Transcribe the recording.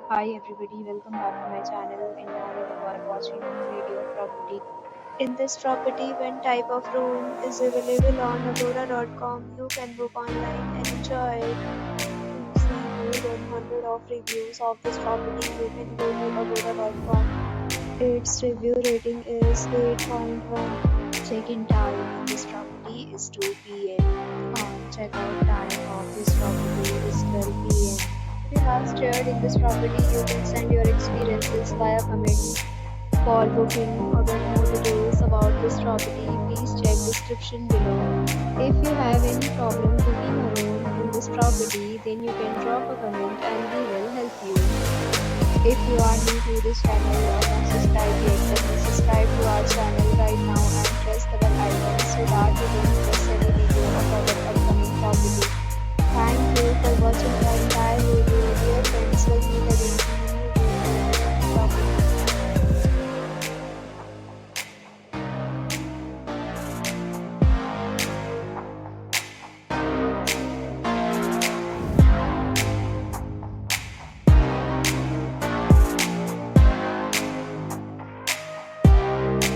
Hi everybody, welcome back to my channel and now we are watching video property. In this property, one type of room is available on agoda.com. You can book online and enjoy it. To see more than 100 of reviews of this property, you can go to agoda.com. Its review rating is 8.1. Check-in time in this property is 2 p.m. Check-out time of this property is 12 p.m. If you have stayed in this property, you can send your experiences via comment. For booking or get more details about this property, please check description below. If you have any problem booking a room in this property, then you can drop a comment and we will help you. If you are new to this channel or not subscribed yet, then subscribe to our channel right now and press the bell icon so that you don't miss any video of our upcoming property. Thank you for watching the entire video.